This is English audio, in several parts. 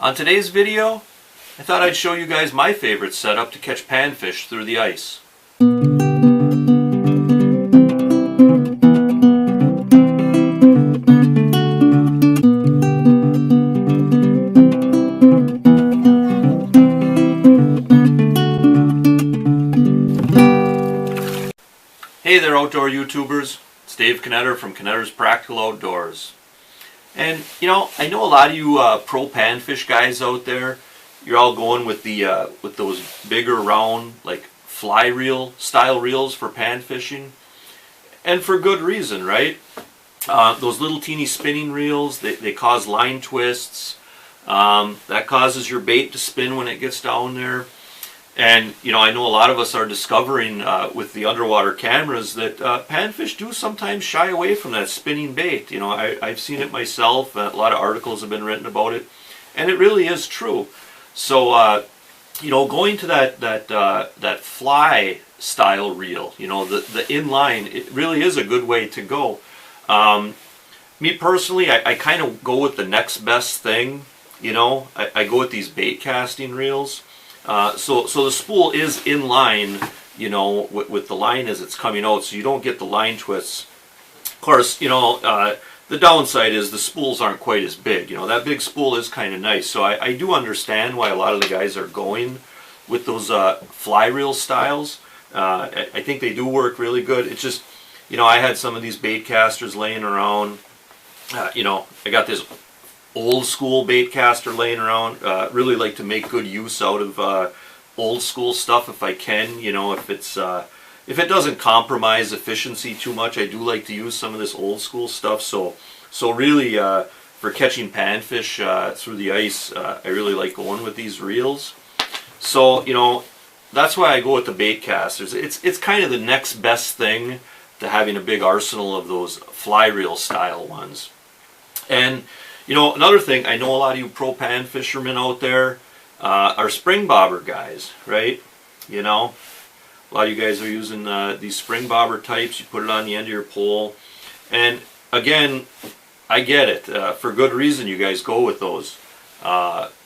On today's video, I thought I'd show you guys my favorite setup to catch panfish through the ice. Hey there outdoor YouTubers, it's Dave Knetter from Knetter's Practical Outdoors. And I know a lot of you pro panfish guys out there, you're all going with the with those bigger round like fly reel style reels for pan fishing, and for good reason, right? Those little teeny spinning reels, they cause line twists. That causes your bait to spin when it gets down there. And I know a lot of us are discovering with the underwater cameras that panfish do sometimes shy away from that spinning bait. I've seen it myself. A lot of articles have been written about it, and it really is true. So going to that fly style reel, the inline, it really is a good way to go. Me personally, I kind of go with the next best thing. I go with these bait casting reels. So the spool is in line, with the line as it's coming out, so you don't get the line twists. Of course, the downside is the spools aren't quite as big. That big spool is kind of nice. So I do understand why a lot of the guys are going with those fly reel styles. I think they do work really good. It's just, I had some of these Baitcasters laying around. I got this old school bait caster laying around. Really like to make good use out of old school stuff if I can. If it doesn't compromise efficiency too much, I do like to use some of this old school stuff. So really for catching panfish through the ice, I really like going with these reels. So that's why I go with the bait casters. It's kind of the next best thing to having a big arsenal of those fly reel style ones. And another thing, I know a lot of you pro pan fishermen out there are spring bobber guys, right? A lot of you guys are using these spring bobber types. You put it on the end of your pole. And again, I get it. For good reason you guys go with those.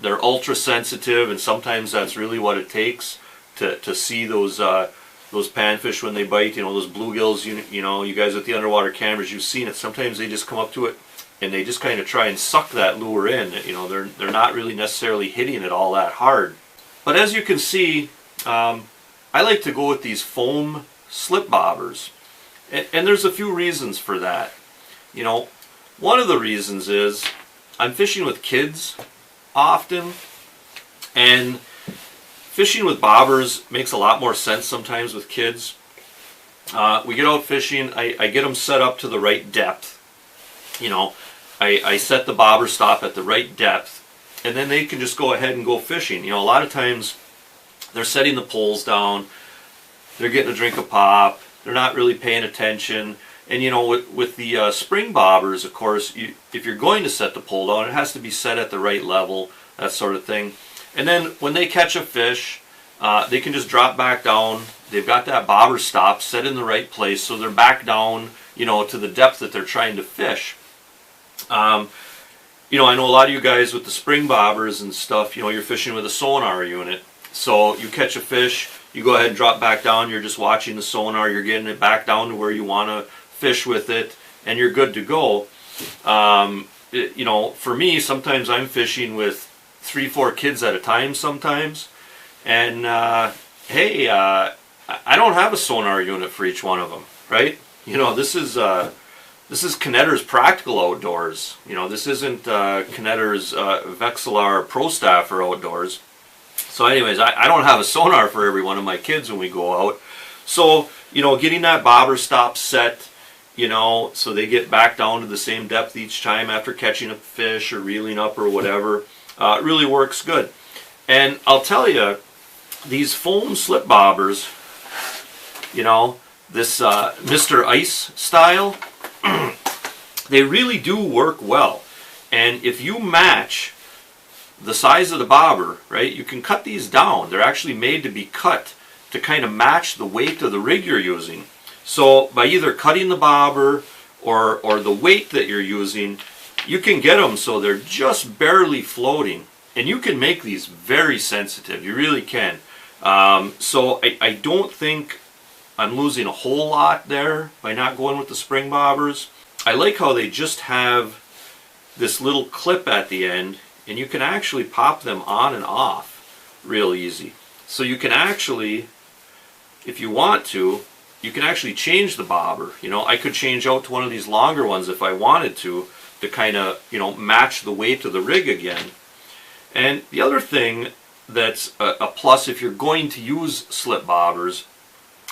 They're ultra sensitive, and sometimes that's really what it takes to see those panfish when they bite. Those bluegills, you guys with the underwater cameras, you've seen it. Sometimes they just come up to it and they just kind of try and suck that lure in. They're not really necessarily hitting it all that hard. But as you can see, I like to go with these foam slip bobbers. And there's a few reasons for that. One of the reasons is I'm fishing with kids often, and fishing with bobbers makes a lot more sense sometimes with kids. We get out fishing, I get them set up to the right depth. I set the bobber stop at the right depth, and then they can just go ahead and go fishing. A lot of times they're setting the poles down, they're getting a drink of pop, they're not really paying attention. And with the spring bobbers, of course, if you're going to set the pole down, it has to be set at the right level, that sort of thing. And then when they catch a fish, they can just drop back down. They've got that bobber stop set in the right place, so they're back down, to the depth that they're trying to fish. I know a lot of you guys with the spring bobbers and stuff, you're fishing with a sonar unit. So you catch a fish, you go ahead and drop back down, you're just watching the sonar, you're getting it back down to where you want to fish with it, and you're good to go. For me, sometimes I'm fishing with 3-4 kids at a time sometimes, and hey, I don't have a sonar unit for each one of them, right? This is Knetter's Practical Outdoors. This isn't Knetter's Vexilar Pro Staffer Outdoors. So anyways, I don't have a sonar for every one of my kids when we go out. So, getting that bobber stop set, so they get back down to the same depth each time after catching a fish or reeling up or whatever, really works good. And I'll tell you, these foam slip bobbers, this Mr. Ice style, they really do work well. And if you match the size of the bobber, right, you can cut these down. They're actually made to be cut to kind of match the weight of the rig you're using. So by either cutting the bobber or the weight that you're using, you can get them so they're just barely floating. And you can make these very sensitive, you really can. So I don't think I'm losing a whole lot there by not going with the spring bobbers. I like how they just have this little clip at the end, and you can actually pop them on and off real easy. So you can actually, if you want to, you can actually change the bobber. You know, I could change out to one of these longer ones if I wanted to kind of, you know, match the weight of the rig again. And the other thing that's a plus if you're going to use slip bobbers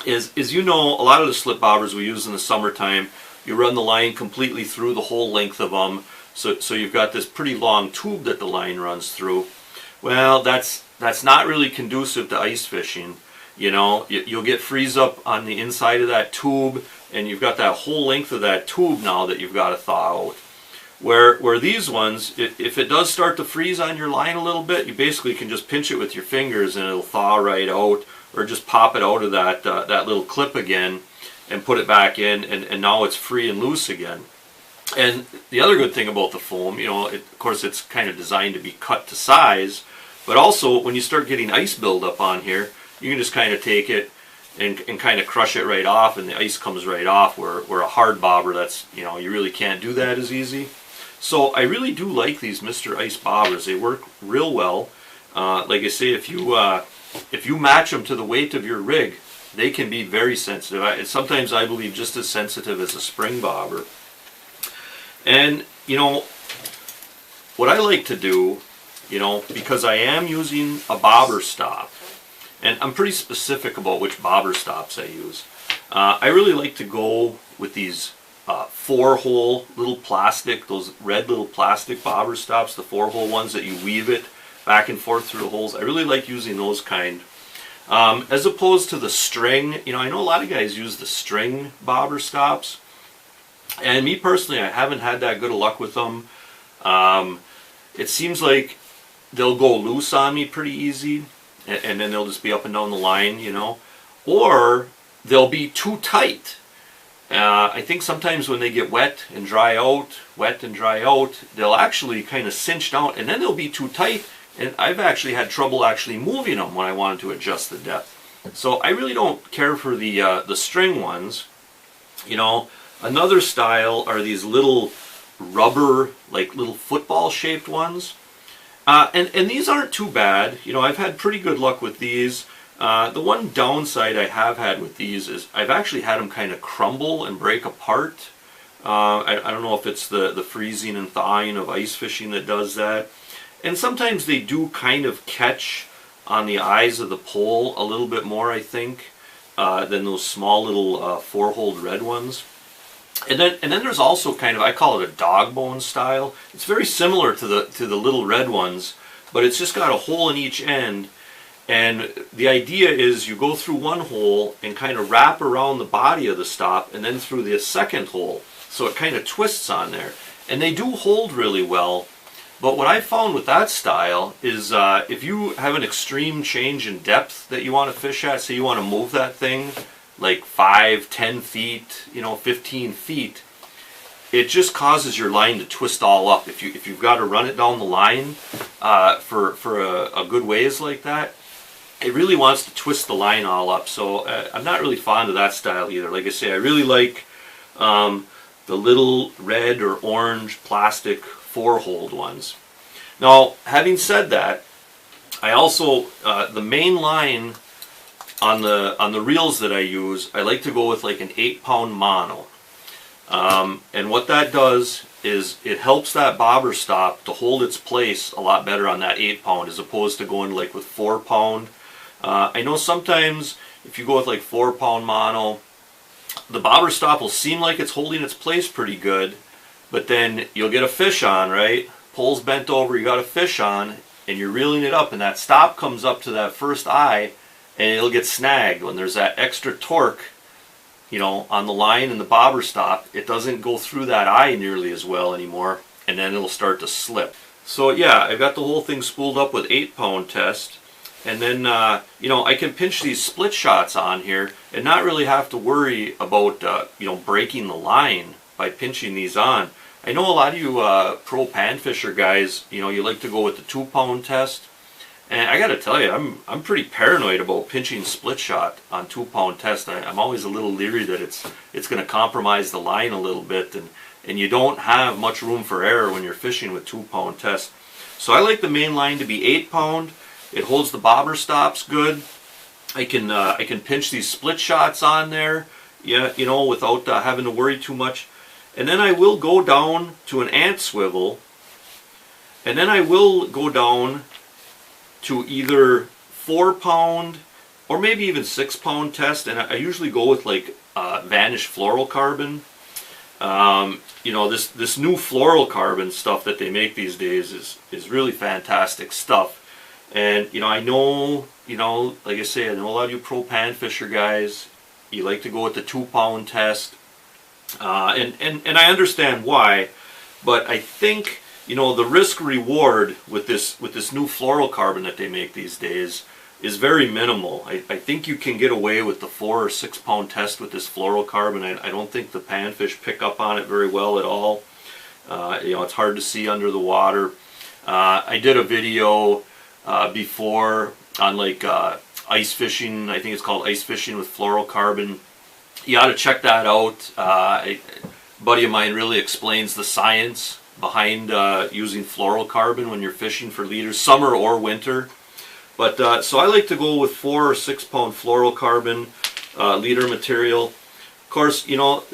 is you know, a lot of the slip bobbers we use in the summertime, you run the line completely through the whole length of them, so you've got this pretty long tube that the line runs through. Well, that's not really conducive to ice fishing. You know, you'll get freeze up on the inside of that tube, and you've got that whole length of that tube now that you've got to thaw out. Where these ones, if it does start to freeze on your line a little bit, you basically can just pinch it with your fingers and it'll thaw right out, or just pop it out of that little clip again and put it back in, and now it's free and loose again. And the other good thing about the foam, you know, of course it's kind of designed to be cut to size, but also when you start getting ice buildup on here, you can just kind of take it and kind of crush it right off, and the ice comes right off, where a hard bobber, that's, you know, you really can't do that as easy. So I really do like these Mr. Ice bobbers. They work real well. Like I say, if you match them to the weight of your rig, they can be very sensitive. Sometimes I believe just as sensitive as a spring bobber. And you know, what I like to do, you know, because I am using a bobber stop, and I'm pretty specific about which bobber stops I use. I really like to go with these 4-hole little plastic, those red little plastic bobber stops, the 4-hole ones that you weave it back and forth through the holes. I really like using those kind. As opposed to the string, you know, I know a lot of guys use the string bobber stops. And me personally, I haven't had that good of luck with them. It seems like they'll go loose on me pretty easy, and then they'll just be up and down the line, you know. Or they'll be too tight. I think sometimes when they get wet and dry out, they'll actually kind of cinch down, and then they'll be too tight, and I've actually had trouble actually moving them when I wanted to adjust the depth. So I really don't care for the string ones. You know, another style are these little rubber, like little football shaped ones. And these aren't too bad. You know, I've had pretty good luck with these. The one downside I have had with these is I've actually had them kind of crumble and break apart. I don't know if it's the freezing and thawing of ice fishing that does that. And sometimes they do kind of catch on the eyes of the pole a little bit more, I think, than those small little 4-holed red ones. And then there's also kind of, I call it a dog bone style. It's very similar to the little red ones, but it's just got a hole in each end. And the idea is you go through one hole and kind of wrap around the body of the stop, and then through the second hole. So it kind of twists on there. And they do hold really well. But what I found with that style is if you have an extreme change in depth that you want to fish at, say you want to move that thing like 5, 10 feet, you know, 15 feet, it just causes your line to twist all up. If you've got to run it down the line for a good ways like that, it really wants to twist the line all up. So I'm not really fond of that style either. Like I say, I really like the little red or orange plastic 4-holed ones. Now, having said that, I also the main line on the reels that I use, I like to go with like an 8-pound mono. And what that does is it helps that bobber stop to hold its place a lot better on that 8-pound as opposed to going like with 4-pound. I know sometimes if you go with like 4-pound mono, the bobber stop will seem like it's holding its place pretty good, but then you'll get a fish on, right? Pole's bent over, you got a fish on, and you're reeling it up, and that stop comes up to that first eye, and it'll get snagged. When there's that extra torque, you know, on the line and the bobber stop, it doesn't go through that eye nearly as well anymore, and then it'll start to slip. So yeah, I've got the whole thing spooled up with 8-pound test, and then you know, I can pinch these split shots on here and not really have to worry about you know, breaking the line by pinching these on. I know a lot of you pro panfisher guys, you know, you like to go with the 2-pound test. And I got to tell you, I'm pretty paranoid about pinching split shot on 2-pound test. I'm always a little leery that it's going to compromise the line a little bit, and you don't have much room for error when you're fishing with 2-pound test. So I like the main line to be 8-pound. It holds the bobber stops good. I can pinch these split shots on there, yeah, you know, without having to worry too much. And then I will go down to an ant swivel, and then I will go down to either 4-pound or maybe even 6-pound test, and I usually go with like Vanish fluorocarbon. You know, this new fluorocarbon stuff that they make these days is really fantastic stuff. And you know, I know, you know, like I say, I know a lot of you pro panfisher guys, you like to go with the 2-pound test, and I understand why, but I think, you know, the risk reward with this new fluorocarbon that they make these days is very minimal. I think you can get away with the 4 or 6-pound test with this fluorocarbon. I don't think the panfish pick up on it very well at all. You know, it's hard to see under the water. I did a video before on like ice fishing. I think it's called ice fishing with fluorocarbon. You ought to check that out. A buddy of mine really explains the science behind using fluorocarbon when you're fishing for leaders, summer or winter. But so I like to go with 4 or 6-pound fluorocarbon leader material. Of course, you know,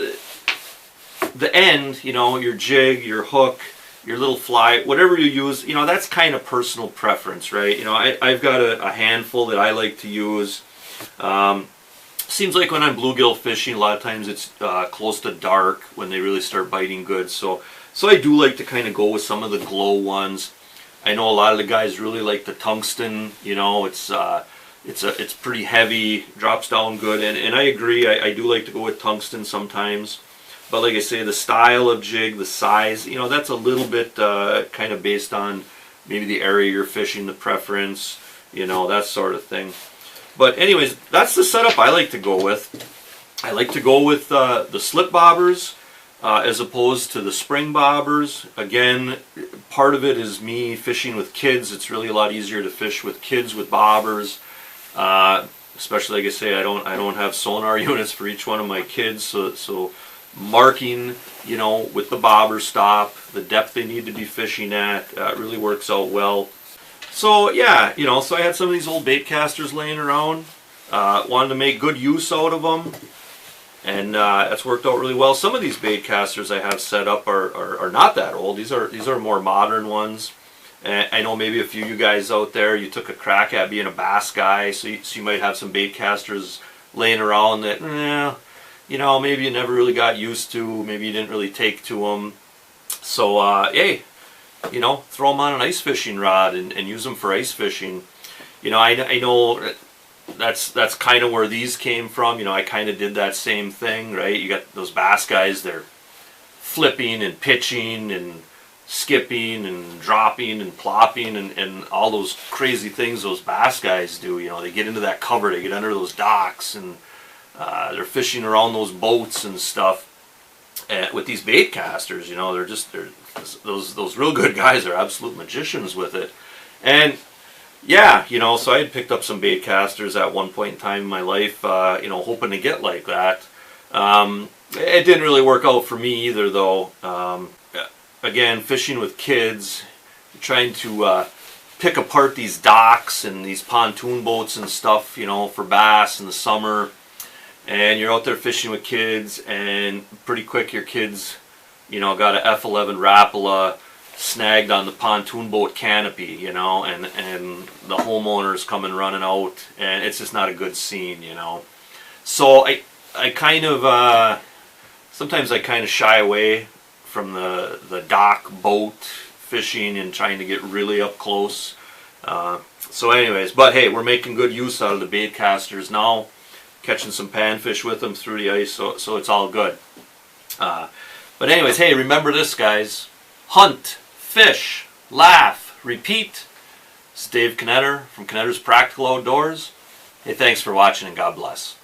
the end, you know, your jig, your hook, your little fly, whatever you use, you know, that's kind of personal preference, right? You know, I've got a handful that I like to use. Seems like when I'm bluegill fishing, a lot of times it's close to dark when they really start biting good. So I do like to kind of go with some of the glow ones. I know a lot of the guys really like the tungsten. You know, it's pretty heavy, drops down good, and I agree. I do like to go with tungsten sometimes. But like I say, the style of jig, the size, you know, that's a little bit kind of based on maybe the area you're fishing, the preference, you know, that sort of thing. But anyways, that's the setup I like to go with. I like to go with the slip bobbers as opposed to the spring bobbers. Again, part of it is me fishing with kids. It's really a lot easier to fish with kids with bobbers. Especially, like I say, I don't have sonar units for each one of my kids, so marking, you know, with the bobber stop, the depth they need to be fishing at, really works out well. So yeah, you know, so I had some of these old Baitcasters laying around, wanted to make good use out of them, and that's worked out really well. Some of these Baitcasters I have set up are not that old. These are more modern ones. And I know maybe a few of you guys out there, you took a crack at being a bass guy, so you might have some Baitcasters laying around that, you know, maybe you never really got used to, maybe you didn't really take to them. So, hey, you know, throw them on an ice fishing rod and use them for ice fishing. You know, I know that's kind of where these came from. You know, I kind of did that same thing, right? You got those bass guys, they're flipping and pitching and skipping and dropping and plopping and all those crazy things those bass guys do. You know, they get into that cover, they get under those docks, and they're fishing around those boats and stuff. And with these Baitcasters, you know, they're those real good guys are absolute magicians with it. And yeah, you know, so I had picked up some Baitcasters at one point in time in my life, you know, hoping to get like that. It didn't really work out for me either, though. Again, fishing with kids, trying to pick apart these docks and these pontoon boats and stuff, you know, for bass in the summer. And you're out there fishing with kids, and pretty quick your kids, you know, got a F11 Rapala snagged on the pontoon boat canopy, you know, and the homeowner's coming running out, and it's just not a good scene, you know. So I kind of, sometimes I kind of shy away from the dock boat fishing and trying to get really up close. So anyways, but hey, we're making good use out of the Baitcasters now, catching some panfish with them through the ice, so it's all good. But anyways, hey, remember this, guys. Hunt, fish, laugh, repeat. This is Dave Knetter from Knetter's Practical Outdoors. Hey, thanks for watching, and God bless.